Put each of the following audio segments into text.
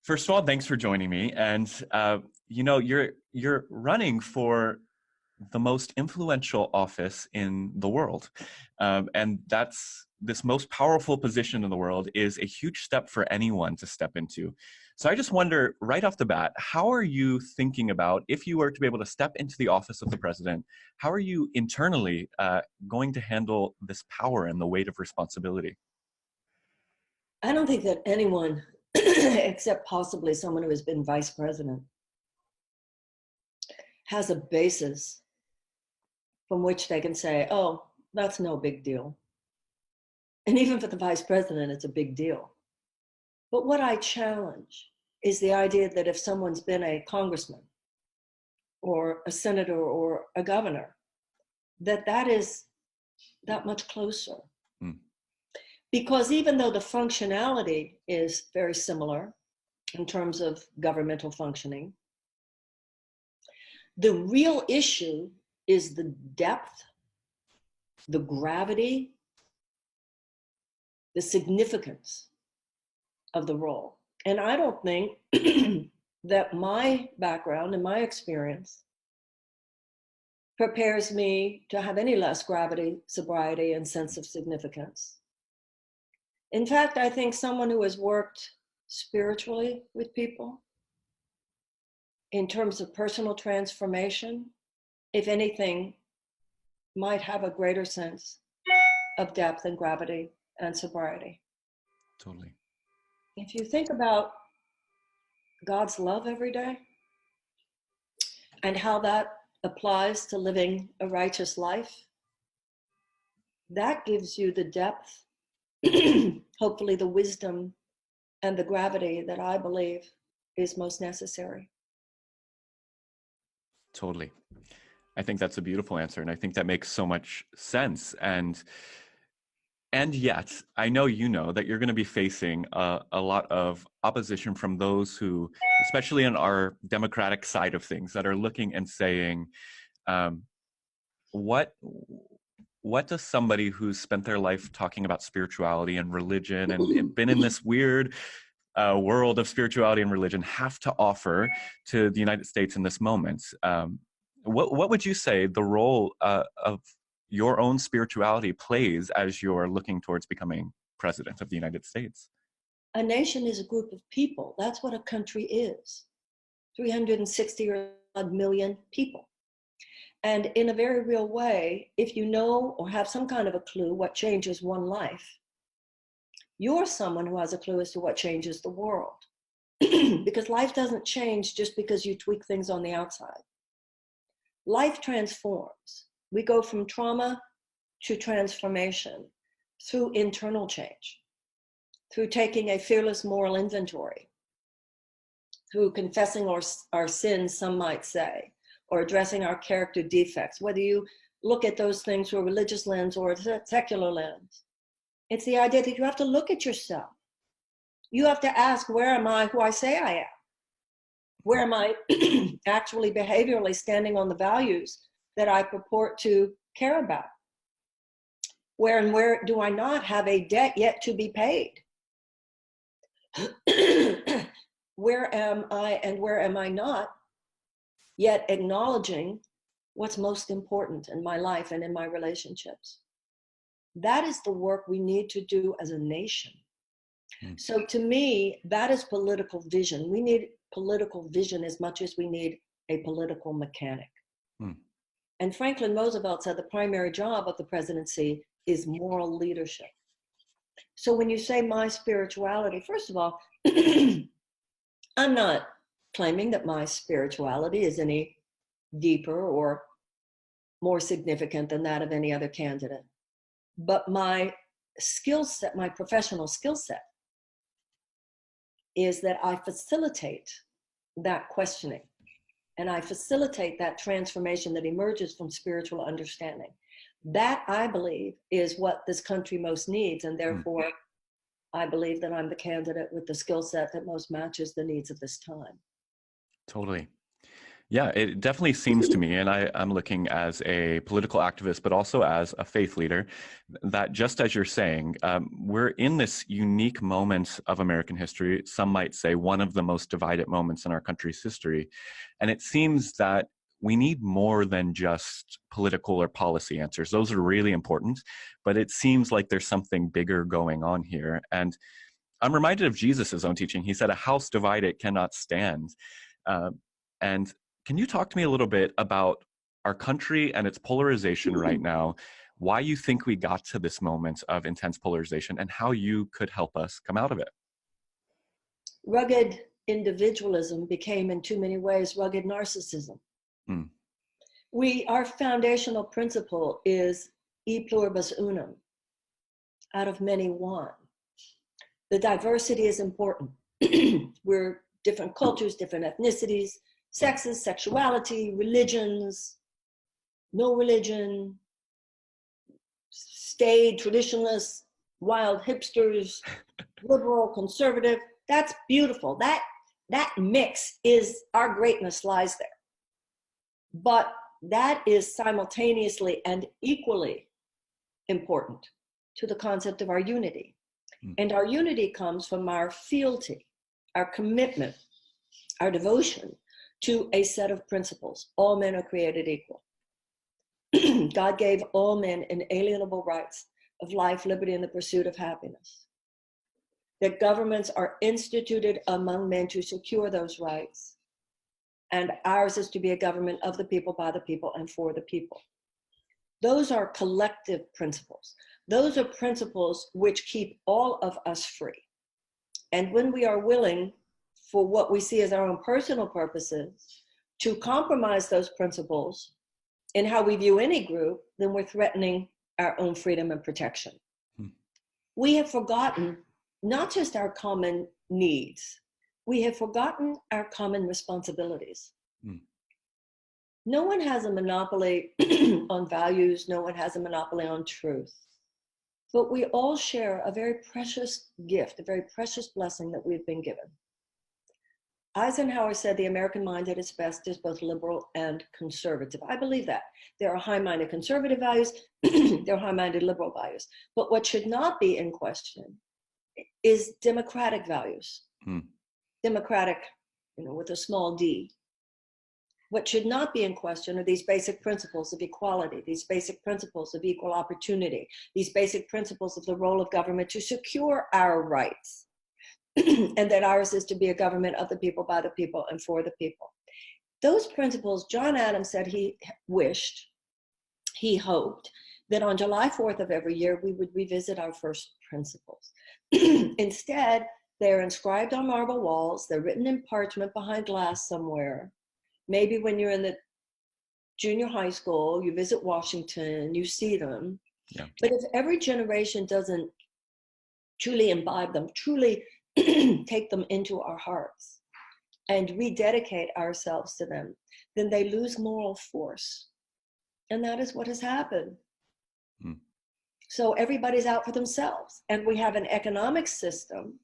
First of all, thanks for joining me. And you're running for the most influential office in the world, and that's this most powerful position in the world is a huge step for anyone to step into. So I just wonder, right off the bat, how are you thinking about if you were to be able to step into the office of the president? How are you internally going to handle this power and the weight of responsibility? I don't think that anyone, except possibly someone who has been vice president, has a basis from which they can say, oh, that's no big deal. And even for the vice president, it's a big deal. But what I challenge is the idea that if someone's been a congressman or a senator or a governor, that is that much closer. Mm. Because even though the functionality is very similar in terms of governmental functioning, the real issue is the depth, the gravity, the significance of the role. And I don't think that my background and my experience prepares me to have any less gravity, sobriety, and sense of significance. In fact, I think someone who has worked spiritually with people in terms of personal transformation, if anything, might have a greater sense of depth and gravity and sobriety. Totally. If you think about God's love every day and how that applies to living a righteous life, that gives you the depth, hopefully the wisdom and the gravity that I believe is most necessary. Totally. I think that's a beautiful answer, and I think that makes so much sense. And yet, I know you know that you're going to be facing a lot of opposition from those who, especially on our democratic side of things, that are looking and saying, what does somebody who's spent their life talking about spirituality and religion and been in this weird world of spirituality and religion have to offer to the United States in this moment? What would you say the role of your own spirituality plays as you're looking towards becoming president of the United States? A nation is a group of people. That's what a country is. 360 or odd million people. And in a very real way, if you know or have some kind of a clue what changes one life, you're someone who has a clue as to what changes the world. Because life doesn't change just because you tweak things on the outside. Life transforms. We go from trauma to transformation through internal change, through taking a fearless moral inventory, through confessing our sins, some might say, or addressing our character defects, whether you look at those things through a religious lens or a secular lens. It's the idea that you have to look at yourself. You have to ask, where am I who I say I am? Where am I actually behaviorally standing on the values that I purport to care about? Where do I not have a debt yet to be paid? Where am I and where am I not yet acknowledging what's most important in my life and in my relationships? That is the work we need to do as a nation. So to me, that is political vision. We need political vision as much as we need a political mechanic. And Franklin Roosevelt said the primary job of the presidency is moral leadership. So when you say my spirituality, first of all, I'm not claiming that my spirituality is any deeper or more significant than that of any other candidate. But my skill set, my professional skill set, is that I facilitate that questioning and I facilitate that transformation that emerges from spiritual understanding. That, I believe, is what this country most needs, and therefore I believe that I'm the candidate with the skill set that most matches the needs of this time. Totally. Yeah, it definitely seems to me, and I'm looking as a political activist, but also as a faith leader, that just as you're saying, we're in this unique moment of American history. Some might say one of the most divided moments in our country's history. And it seems that we need more than just political or policy answers. Those are really important, but it seems like there's something bigger going on here. And I'm reminded of Jesus' own teaching. He said, "A house divided cannot stand." Uh, and can you talk to me a little bit about our country and its polarization right now, why you think we got to this moment of intense polarization, and how you could help us come out of it? Rugged individualism became, in too many ways, rugged narcissism. Mm. Our foundational principle is e pluribus unum, out of many one. The diversity is important. We're different cultures, different ethnicities, sexes, sexuality, religions, no religion, staid traditionalists, wild hipsters, liberal, conservative. That's beautiful. That mix is, our greatness lies there. But that is simultaneously and equally important to the concept of our unity. And our unity comes from our fealty, our commitment, our devotion to a set of principles. All men are created equal. God gave all men inalienable rights of life, liberty, and the pursuit of happiness. That governments are instituted among men to secure those rights. And ours is to be a government of the people, by the people, and for the people. Those are collective principles. Those are principles which keep all of us free. And when we are willing, for what we see as our own personal purposes, to compromise those principles in how we view any group, then we're threatening our own freedom and protection. We have forgotten not just our common needs, we have forgotten our common responsibilities. No one has a monopoly on values, no one has a monopoly on truth. But we all share a very precious gift, a very precious blessing that we've been given. Eisenhower said the American mind at its best is both liberal and conservative. I believe that. There are high-minded conservative values, there are high-minded liberal values. But what should not be in question is democratic values. Democratic, with a small d. What should not be in question are these basic principles of equality, these basic principles of equal opportunity, these basic principles of the role of government to secure our rights. And that ours is to be a government of the people, by the people, and for the people. Those principles, John Adams said he wished, he hoped, that on July 4th of every year, we would revisit our first principles. Instead, they're inscribed on marble walls, they're written in parchment behind glass somewhere. Maybe when you're in the junior high school, you visit Washington, you see them. Yeah. But if every generation doesn't truly imbibe them, truly take them into our hearts and rededicate ourselves to them, then they lose moral force. And that is what has happened. So everybody's out for themselves. And we have an economic system,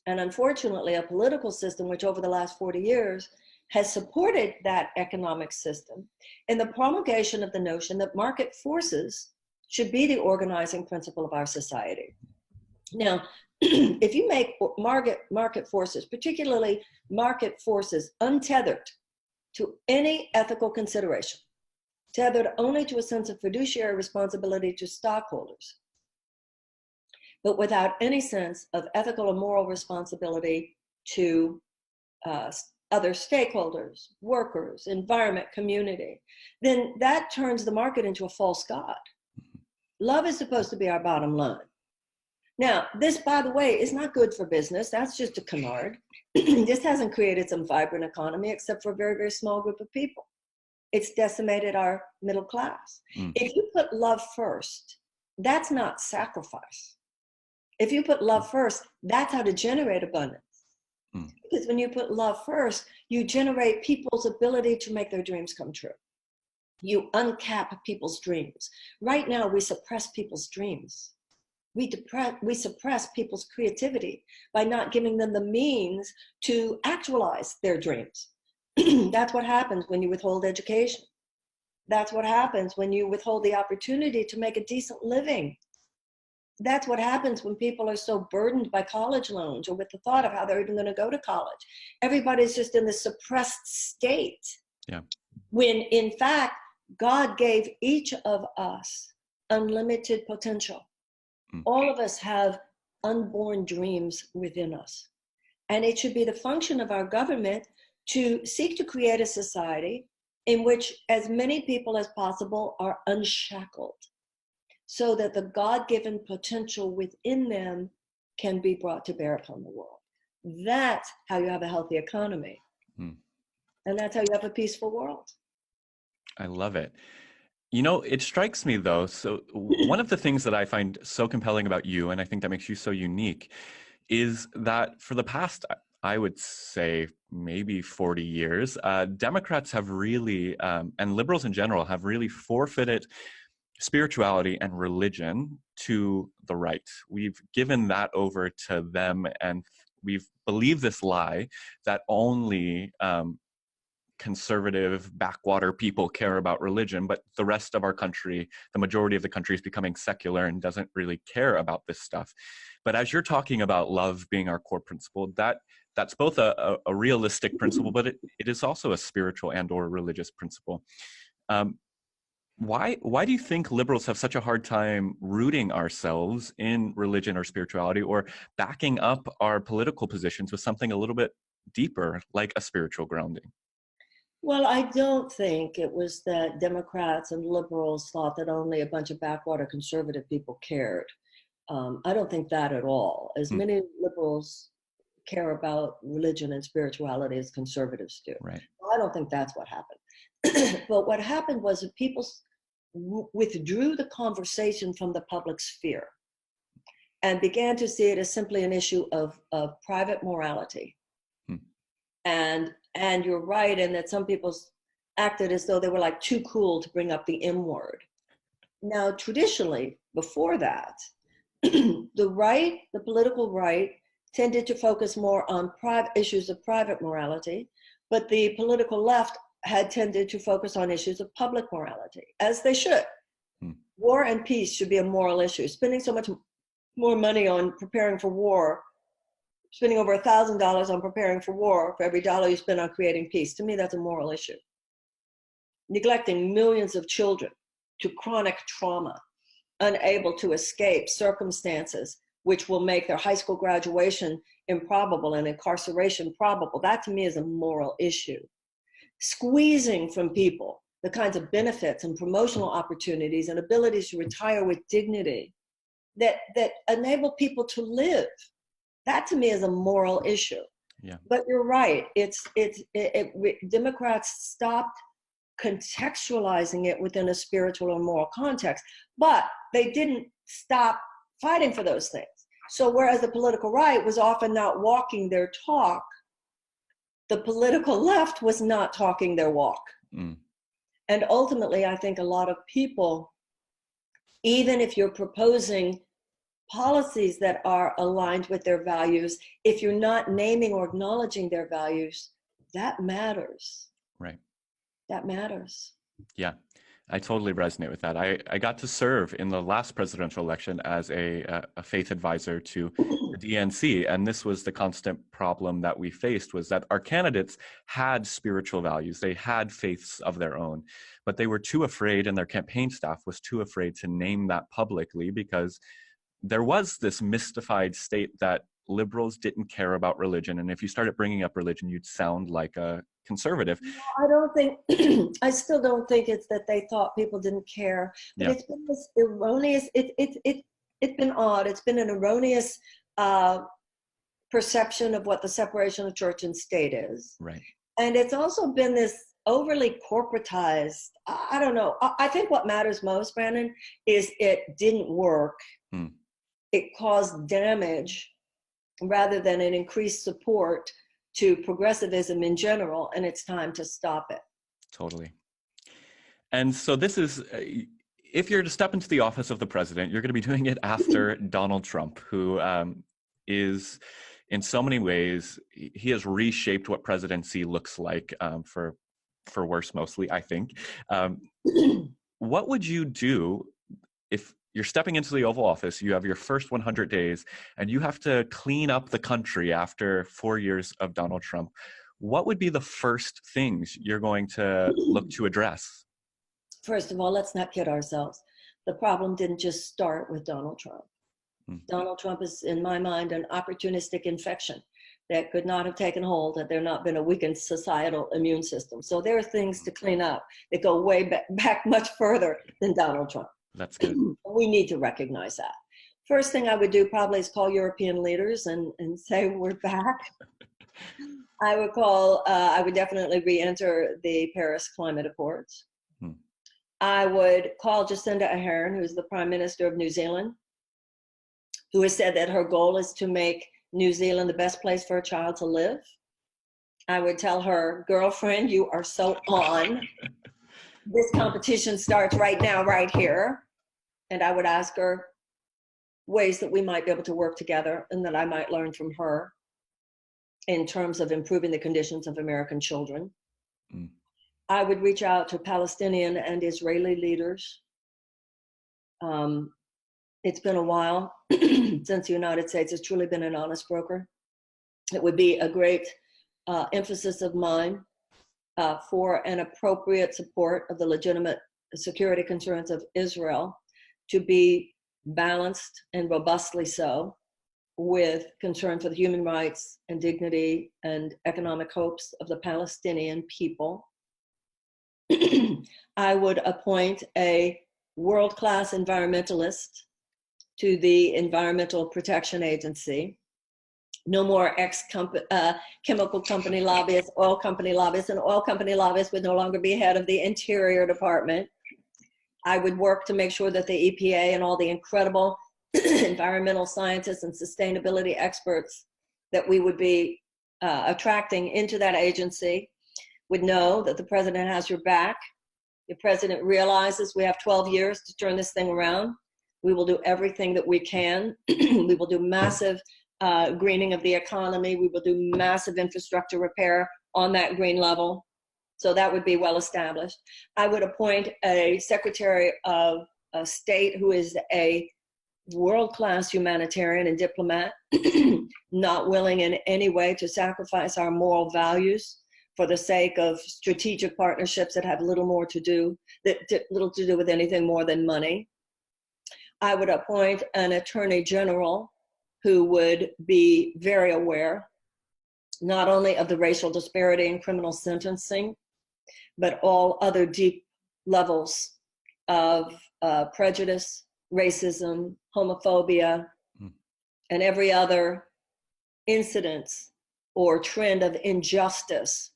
and unfortunately a political system, which over the last 40 years has supported that economic system in the promulgation of the notion that market forces should be the organizing principle of our society. Now, if you make market forces, particularly market forces untethered to any ethical consideration, tethered only to a sense of fiduciary responsibility to stockholders, but without any sense of ethical or moral responsibility to other stakeholders, workers, environment, community, then that turns the market into a false god. Love is supposed to be our bottom line. Now, this, by the way, is not good for business. That's just a canard. This hasn't created some vibrant economy except for a very, very small group of people. It's decimated our middle class. If you put love first, that's not sacrifice. If you put love first, that's how to generate abundance. Because when you put love first, you generate people's ability to make their dreams come true. You uncap people's dreams. Right now, we suppress people's dreams. We suppress people's creativity by not giving them the means to actualize their dreams. That's what happens when you withhold education. That's what happens when you withhold the opportunity to make a decent living. That's what happens when people are so burdened by college loans or with the thought of how they're even going to go to college. Everybody's just in this suppressed state. Yeah. When in fact, God gave each of us unlimited potential. All of us have unborn dreams within us. And it should be the function of our government to seek to create a society in which as many people as possible are unshackled, so that the God-given potential within them can be brought to bear upon the world. That's how you have a healthy economy. And that's how you have a peaceful world. I love it. You know, it strikes me though, so one of the things that I find so compelling about you, and I think that makes you so unique, is that for the past, I would say maybe 40 years, Democrats have really, and liberals in general, have really forfeited spirituality and religion to the right. We've given that over to them, and we've believed this lie that only conservative backwater people care about religion, but the rest of our country, the majority of the country, is becoming secular and doesn't really care about this stuff. But as you're talking about love being our core principle, that's both a realistic principle, but it is also a spiritual and or religious principle. Why do you think liberals have such a hard time rooting ourselves in religion or spirituality, or backing up our political positions with something a little bit deeper, like a spiritual grounding? Well, I don't think it was that Democrats and liberals thought that only a bunch of backwater conservative people cared. I don't think that at all. As many liberals care about religion and spirituality as conservatives do. Right. I don't think that's what happened. But what happened was that people withdrew the conversation from the public sphere and began to see it as simply an issue of private morality. And you're right in that some people acted as though they were like too cool to bring up the M word. Now, traditionally, before that, the right, the political right, tended to focus more on issues of private morality, but the political left had tended to focus on issues of public morality, as they should. War and peace should be a moral issue. Spending so much more money on preparing for war, spending over $1,000 on preparing for war for every dollar you spend on creating peace, to me, that's a moral issue. Neglecting millions of children to chronic trauma, unable to escape circumstances which will make their high school graduation improbable and incarceration probable, that to me is a moral issue. Squeezing from people the kinds of benefits and promotional opportunities and abilities to retire with dignity that enable people to live, that to me is a moral issue. Yeah. But you're right, Democrats stopped contextualizing it within a spiritual or moral context, but they didn't stop fighting for those things. So whereas the political right was often not walking their talk, the political left was not talking their walk. And ultimately, I think a lot of people, even if you're proposing policies that are aligned with their values, if you're not naming or acknowledging their values, that matters. Right. That matters. Yeah, I totally resonate with that. I got to serve in the last presidential election as a faith advisor to the DNC, and this was the constant problem that we faced, was that our candidates had spiritual values. They had faiths of their own, but they were too afraid, and their campaign staff was too afraid to name that publicly, because there was this mystified state that liberals didn't care about religion, and if you started bringing up religion, you'd sound like a conservative. I don't think, I still don't think it's that they thought people didn't care, but it's been this erroneous, it's been odd. It's been an erroneous perception of what the separation of church and state is. Right. And it's also been this overly corporatized, I don't know. I think what matters most, Brandon, is it didn't work. It caused damage rather than an increased support to progressivism in general, and it's time to stop it. Totally. And so this is, if you're to step into the office of the president, you're going to be doing it after Donald Trump, who is in so many ways, he has reshaped what presidency looks like, for worse mostly, I think. What would you do if you're stepping into the Oval Office, you have your first 100 days, and you have to clean up the country after 4 years of Donald Trump? What would be the first things you're going to look to address? First of all, let's not kid ourselves. The problem didn't just start with Donald Trump. Donald Trump is, in my mind, an opportunistic infection that could not have taken hold had there not been a weakened societal immune system. So there are things to clean up that go way back much further than Donald Trump. That's good. We need to recognize that. First thing I would do probably is call European leaders and say, we're back. I would definitely re-enter the Paris Climate Accords. I would call Jacinda Ardern, who's the Prime Minister of New Zealand, who has said that her goal is to make New Zealand the best place for a child to live. I would tell her, girlfriend, you are so on. This competition starts right now, right here. And I would ask her ways that we might be able to work together and that I might learn from her in terms of improving the conditions of American children. I would reach out to Palestinian and Israeli leaders. It's been a while since the United States has truly been an honest broker. It would be a great emphasis of mine for an appropriate support of the legitimate security concerns of Israel to be balanced and robustly so with concern for the human rights and dignity and economic hopes of the Palestinian people. I would appoint a world-class environmentalist to the Environmental Protection Agency. No more chemical company lobbyists, oil company lobbyists, and oil company lobbyists would no longer be head of the Interior Department. I would work to make sure that the EPA and all the incredible environmental scientists and sustainability experts that we would be attracting into that agency would know that the president has your back. The president realizes we have 12 years to turn this thing around. We will do everything that we can. We will do massive greening of the economy. We will do massive infrastructure repair on that green level. So that would be well established. I would appoint a Secretary of State who is a world-class humanitarian and diplomat, not willing in any way to sacrifice our moral values for the sake of strategic partnerships that have little to do with anything more than money. I would appoint an Attorney General who would be very aware not only of the racial disparity in criminal sentencing, but all other deep levels of prejudice, racism, homophobia, and every other incidence or trend of injustice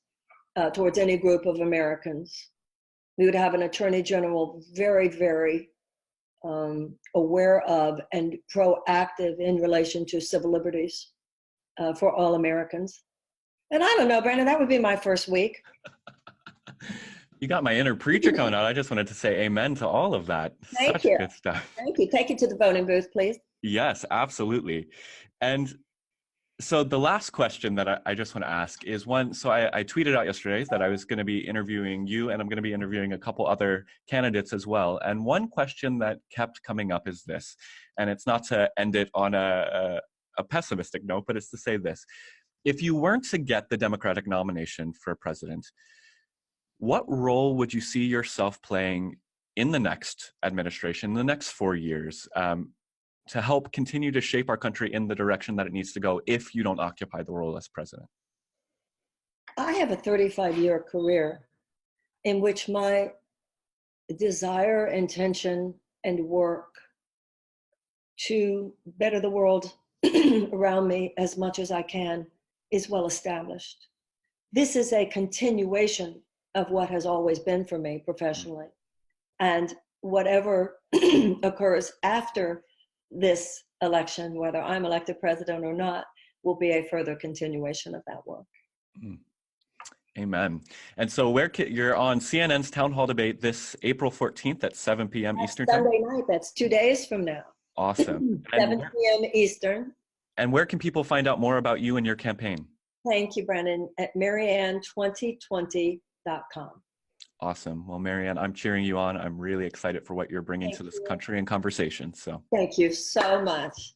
towards any group of Americans. We would have an Attorney General very, very aware of and proactive in relation to civil liberties for all Americans. And I don't know, Brandon, that would be my first week. You got my inner preacher coming out. I just wanted to say amen to all of that. Thank Such you. good stuff. Thank you. Take it to the voting booth, please. Yes, absolutely. And so the last question that I just want to ask is one, so I tweeted out yesterday that I was going to be interviewing you, and I'm going to be interviewing a couple other candidates as well. And one question that kept coming up is this, and it's not to end it on a pessimistic note, but it's to say this. If you weren't to get the Democratic nomination for president, what role would you see yourself playing in the next administration, the next 4 years, to help continue to shape our country in the direction that it needs to go if you don't occupy the role as president? I have a 35-year career in which my desire, intention, and work to better the world around me as much as I can is well established. This is a continuation of what has always been for me professionally. And whatever occurs after this election, whether I'm elected president or not, will be a further continuation of that work. Amen. And so you're on CNN's Town Hall Debate this April 14th at 7 p.m. Eastern Time? Sunday night, that's 2 days from now. Awesome. 7 p.m. Eastern. And where can people find out more about you and your campaign? Thank you, Brandan, at marianne2020.com. Awesome. Well, Marianne, I'm cheering you on. I'm really excited for what you're bringing Thank to this you. country and conversation. So Thank you so much.